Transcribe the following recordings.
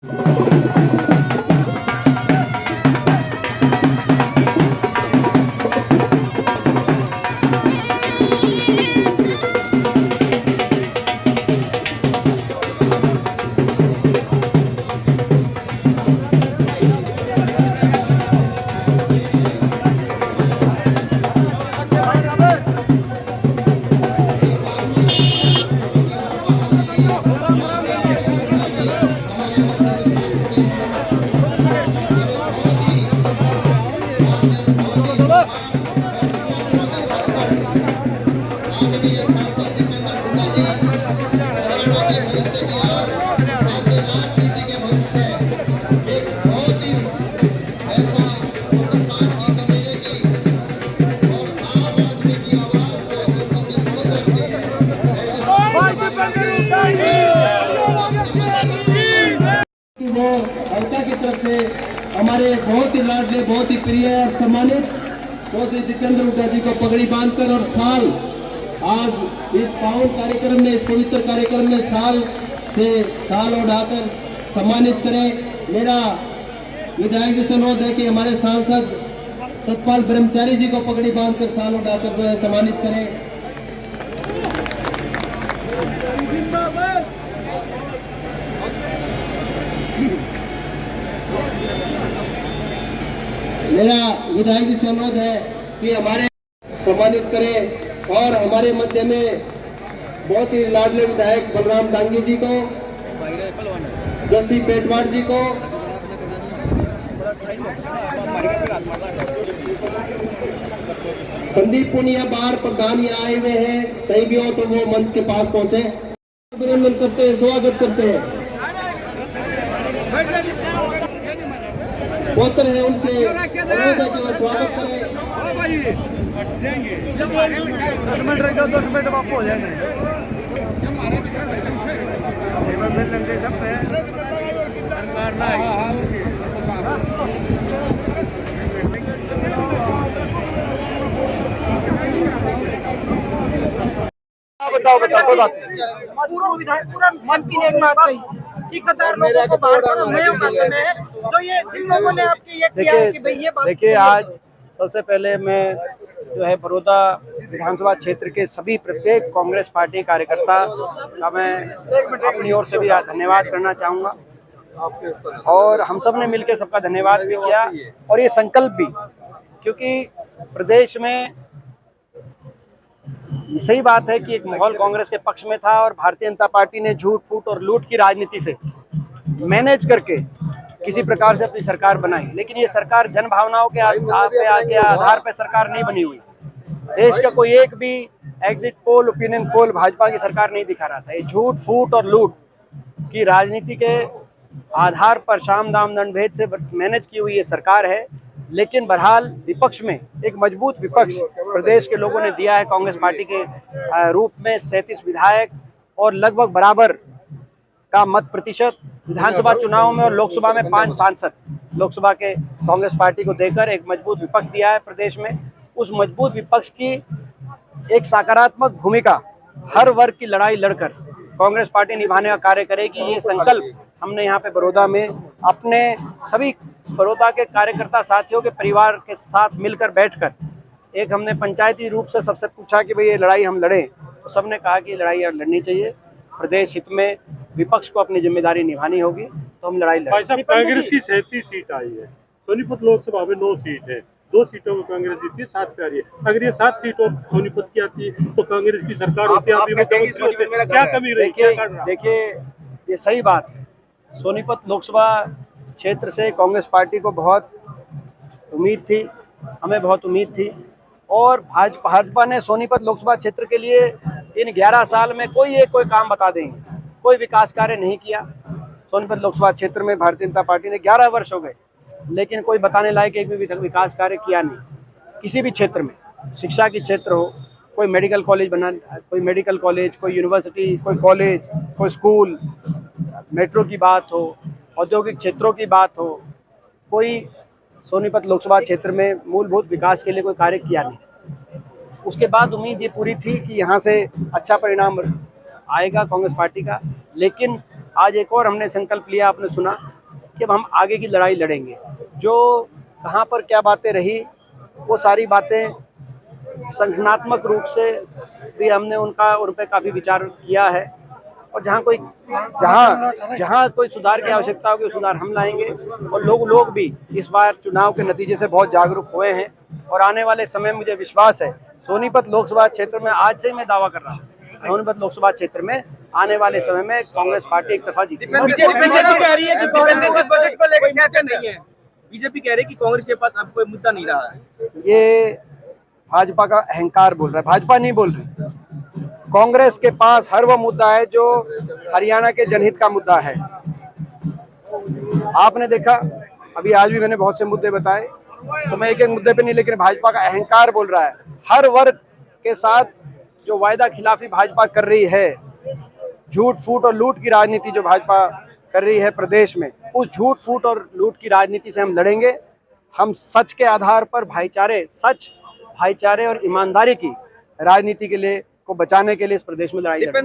वो हल्का की तरफ से हमारे बहुत ही लाडले, बहुत ही प्रिय और सम्मानित चौधरी दीपेंद्र हुड्डा जी को पगड़ी बांधकर और साल आज इस पावन कार्यक्रम में, इस पवित्र कार्यक्रम में साल उड़ाकर सम्मानित करें। मेरा विधायक जी से अनुरोध है कि हमारे सांसद सतपाल ब्रह्मचारी जी को पगड़ी बांधकर साल उड़ाकर जो है सम्मानित करें। मेरा विधायक जी से अनुरोध है कि हमारे सम्मानित करें और हमारे मध्य में बहुत ही लाडले विधायक बलराम डांगी जी को, जसी पेटवाड़ जी को, संदीप पुनिया बाहर प्रधान यहाँ आए हुए हैं, कहीं भी हो तो वो मंच के पास पहुंचे, अभिनंदन करते हैं, स्वागत करते हैं। पौत्र है उनसे अनुरोध है कि वो स्वागत करें। 10 मिनट रहेगा, 10 मिनट में आपको हो जाएंगे। बताओ कोई बात पूरा मन की एक बात कि कतार लोगों को बाहर करो, नया समय है तो ये जिन लोगों ने आपके ये किया है कि भाई ये बात। देखिए, आज सबसे पहले मैं जो है बड़ौदा विधानसभा क्षेत्र के सभी प्रत्येक कांग्रेस पार्टी कार्यकर्ता का मैं अपनी ओर से भी धन्यवाद करना चाहूँगा और हम सब ने मिलकर सबका धन्यवाद भी किया और ये संकल्प भी, क्योंकि प्रदेश में सही बात है कि एक माहौल कांग्रेस के पक्ष में था और भारतीय जनता पार्टी ने झूठ फूट और लूट की राजनीति से मैनेज करके किसी प्रकार से अपनी सरकार बनाई, लेकिन ये सरकार जन भावनाओं के आधार पर सरकार नहीं बनी हुई। देश का कोई एक भी exit poll, opinion poll Bhajpa की सरकार नहीं दिखा रहा था। ये झूठ फूट और लूट की राजनीति के आधार पर शाम दाम दंड भेद से मैनेज की हुई ये सरकार है। लेकिन बहरहाल विपक्ष में एक मजबूत विपक्ष प्रदेश के लोगों ने दिया है कांग्रेस पार्टी के रूप में 37 विधायक और लगभग बराबर का मत प्रतिशत विधानसभा चुनाव में और लोकसभा में 5 सांसद लोकसभा के कांग्रेस पार्टी को देकर एक मजबूत विपक्ष दिया है प्रदेश में। उस मजबूत विपक्ष की एक सकारात्मक भूमिका हर वर्ग की लड़ाई लड़कर कांग्रेस पार्टी निभाने का कार्य करेगी। ये संकल्प हमने यहाँ पे बड़ौदा में अपने सभी बड़ौदा के कार्यकर्ता साथियों के परिवार के साथ मिलकर बैठकर एक हमने पंचायती रूप से सबसे पूछा कि भाई ये लड़ाई हम लड़ें, तो सबने कहा कि लड़ाई लड़नी चाहिए, प्रदेश हित में विपक्ष को अपनी जिम्मेदारी निभानी होगी, तो हम लड़ाई लड़ें। कांग्रेस की 37 सीट आई है, सोनीपत लोकसभा में 9 सीट है, 2 सीटों में कांग्रेस जीती, 7 पे आ रही है। अगर ये 7 सीट और सोनीपत की आती तो कांग्रेस की सरकार होती, क्या कमी रही? देखिए, ये सही बात है। सोनीपत लोकसभा क्षेत्र से कांग्रेस पार्टी को बहुत उम्मीद थी, हमें बहुत उम्मीद थी और भाजपा ने सोनीपत लोकसभा क्षेत्र के लिए इन 11 साल में कोई काम बता देंगे, कोई विकास कार्य नहीं किया। सोनीपत लोकसभा क्षेत्र में भारतीय जनता पार्टी ने 11 वर्ष हो गए, लेकिन कोई बताने लायक एक भी विकास कार्य किया नहीं। किसी भी क्षेत्र में, शिक्षा की क्षेत्र हो, कोई मेडिकल कॉलेज बना, कोई मेडिकल कॉलेज, कोई यूनिवर्सिटी, कोई कॉलेज, कोई स्कूल, मेट्रो की बात हो, औद्योगिक क्षेत्रों की बात हो, कोई सोनीपत लोकसभा क्षेत्र में मूलभूत विकास के लिए कोई कार्य किया नहीं। उसके बाद उम्मीद ये पूरी थी कि यहाँ से अच्छा परिणाम आएगा कांग्रेस पार्टी का, लेकिन आज एक और हमने संकल्प लिया, आपने सुना कि अब हम आगे की लड़ाई लड़ेंगे। जो कहाँ पर क्या बातें रही, वो सारी बातें संगठनात्मक रूप से भी हमने उन पर काफ़ी विचार किया है, और जहाँ कोई सुधार की आवश्यकता होगी सुधार हम लाएंगे। और लोग भी इस बार चुनाव के नतीजे से बहुत जागरूक हुए हैं, और आने वाले समय मुझे विश्वास है सोनीपत लोकसभा क्षेत्र में, आज से मैं दावा कर रहा हूँ, सोनीपत लोकसभा क्षेत्र में आने वाले समय में कांग्रेस पार्टी एक तरफा जीतेगी। बीजेपी कह रही है कि कांग्रेस के बजट को लेकर क्या नहीं है। बीजेपी कह रही है कि कांग्रेस के पास अब कोई मुद्दा नहीं रहा है। ये भाजपा का अहंकार बोल रहा है, भाजपा नहीं बोल रही। कांग्रेस के पास हर वो मुद्दा है जो हरियाणा के जनहित का मुद्दा है। आपने देखा, अभी आज भी मैंने बहुत से मुद्दे बताए, तो मैं एक एक मुद्दे पे नहीं, लेकिन भाजपा का अहंकार बोल रहा है। हर वर्ग के साथ जो वायदा खिलाफी भाजपा कर रही है, झूठ फूट और लूट की राजनीति जो भाजपा कर रही है प्रदेश में, उस झूठ फूट और लूट की राजनीति से हम लड़ेंगे। हम सच के आधार पर भाईचारे और ईमानदारी की राजनीति के लिए को बचाने के लिए इस प्रदेश में लड़ाई लड़ेंगे।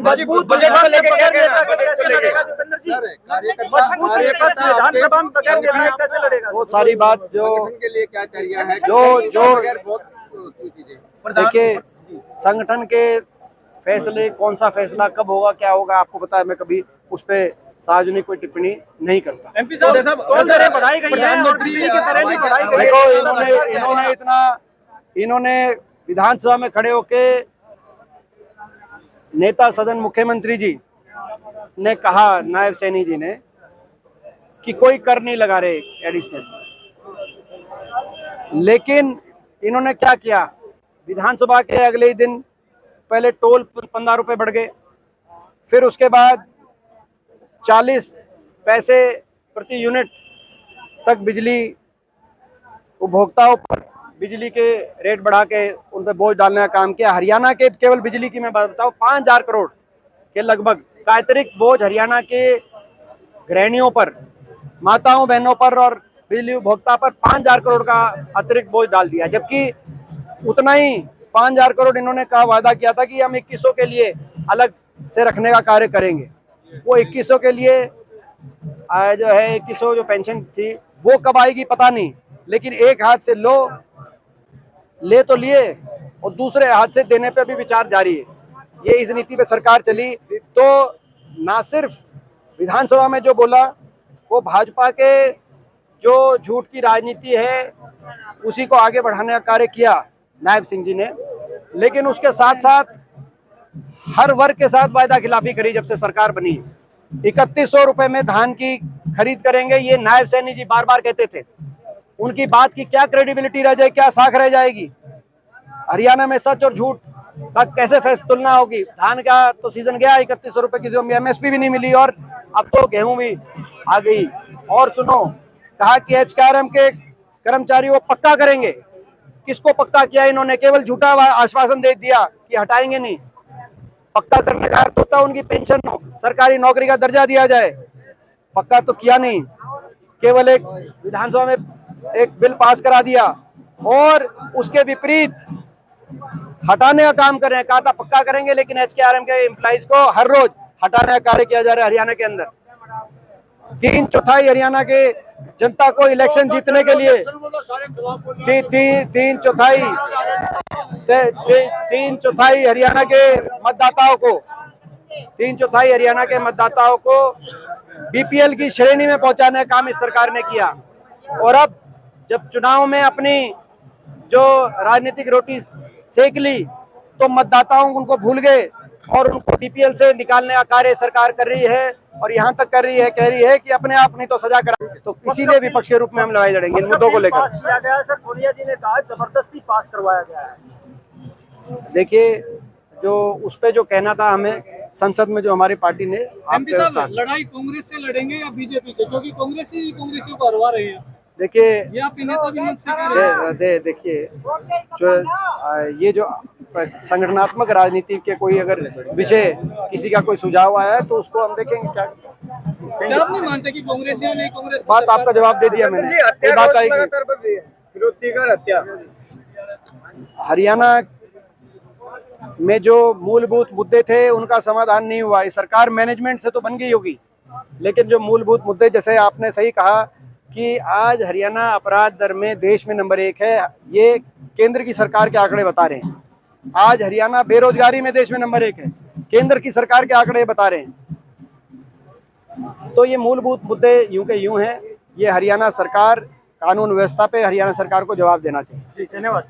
वो सारी बात जो के लिए क्या चाहिए है, देखिए, संगठन के फैसले, कौन सा फैसला कब होगा, क्या होगा, आपको पता है, मैं कभी उस पर सार्वजनिक कोई टिप्पणी नहीं करता। एमपी साहब बढ़ाई गई है, देखो, इन्होंने विधानसभा में खड़े होके नेता सदन मुख्यमंत्री जी ने कहा, नायब सैनी जी ने, कि कोई कर नहीं लगा रहे एडिशनल। लेकिन इन्होंने क्या किया, विधानसभा के अगले ही दिन पहले टोल 15 रुपए बढ़ गए, फिर उसके बाद 40 पैसे प्रति यूनिट तक बिजली उपभोक्ताओं पर बिजली के रेट बढ़ा के उन पर बोझ डालने का काम किया। हरियाणा के केवल बिजली की मैं बात बताऊं, 5000 करोड़ के लगभग का अतिरिक्त बोझ हरियाणा के गृहिणियों पर, माताओं बहनों पर और बिजली उपभोक्ता पर 5000 करोड़ का अतिरिक्त बोझ डाल दिया। जबकि उतना ही 5000 करोड़ इन्होंने कहा, वादा किया था कि हम 2100 के लिए अलग से रखने का कार्य करेंगे। वो 2100 के लिए जो है 2100 जो पेंशन थी वो कब आएगी पता नहीं, लेकिन एक हाथ से ले तो लिए और दूसरे हाथ से देने पे भी विचार जारी है। ये इस नीति पे सरकार चली तो ना सिर्फ विधानसभा में जो बोला वो भाजपा के जो झूठ की राजनीति है उसी को आगे बढ़ाने का कार्य किया नायब सिंह जी ने, लेकिन उसके साथ साथ हर वर्ग के साथ वायदा खिलाफी करी। जब से सरकार बनी 3100 रुपए में धान की खरीद करेंगे, ये नायब सैनी जी बार बार कहते थे। उनकी बात की क्या क्रेडिबिलिटी रह जाएगी, क्या साख रह जाएगी? हरियाणा में सच और झूठ का कैसे तुलना होगी? धान का तो सीजन गया, 3100 रुपए की MSP भी नहीं मिली और अब तो गेहूं भी आ गई। और सुनो, कहा कि HKRM के कर्मचारी वो पक्का करेंगे। किसको पक्का किया इन्होंने? केवल झूठा आश्वासन दे दिया कि हटाएंगे नहीं। पक्का करने का अर्थ होता है उनकी पेंशन सरकारी नौकरी का दर्जा दिया जाए। पक्का तो किया नहीं, केवल एक विधानसभा में एक बिल पास करा दिया और उसके विपरीत हटाने का काम कर रहे हैं। कहा था पक्का करेंगे, लेकिन HKRM के एम्प्लॉइज को हर रोज हटाने का कार्य किया जा रहा है हरियाणा के अंदर। 3/4 हरियाणा के जनता को इलेक्शन जीतने के लिए 3/4 हरियाणा के मतदाताओं को BPL की श्रेणी में पहुंचाने का काम इस सरकार ने किया। और अब जब चुनाव में अपनी जो राजनीतिक रोटी सेक ली तो मतदाताओं उनको भूल गए और उनको BPL से निकालने का कार्य सरकार कर रही है। और यहाँ तक कर रही है, कह रही है कि अपने आप नहीं तो सजा करा। तो इसीलिए विपक्ष के रूप में हम लड़ाई लड़ेंगे इन मुद्दों को लेकर। किया गया सर, सोनिया जी ने कहा जबरदस्ती पास करवाया गया है। देखिए, जो उस पे जो कहना था हमें संसद में, जो हमारी पार्टी ने एमपी साहब, लड़ाई कांग्रेस से लड़ेंगे या बीजेपी से? क्योंकि कांग्रेसियों को हरवा रही है। देखिए, ये आपके नेता भी मुझसे कह रहे हैं। देखिए, जो ये जो संगठनात्मक राजनीति के कोई अगर विषय किसी का कोई सुझाव आया है तो उसको हम देखेंगे। क्या आप नहीं मानते कि कांग्रेसियों ने कांग्रेस बात आपका जवाब दे दिया मैंने। ये बात आई हरियाणा में जो मूलभूत मुद्दे थे उनका समाधान नहीं हुआ। ये सरकार मैनेजमेंट से तो बन गई होगी, लेकिन जो मूलभूत मुद्दे, जैसे आपने सही कहा कि आज हरियाणा अपराध दर में देश में नंबर 1 है, ये केंद्र की सरकार के आंकड़े बता रहे हैं। आज हरियाणा बेरोजगारी में देश में नंबर 1 है, केंद्र की सरकार के आंकड़े बता रहे हैं। तो ये मूलभूत मुद्दे यूं के यूं हैं। ये हरियाणा सरकार, कानून व्यवस्था पे हरियाणा सरकार को जवाब देना चाहिए। धन्यवाद।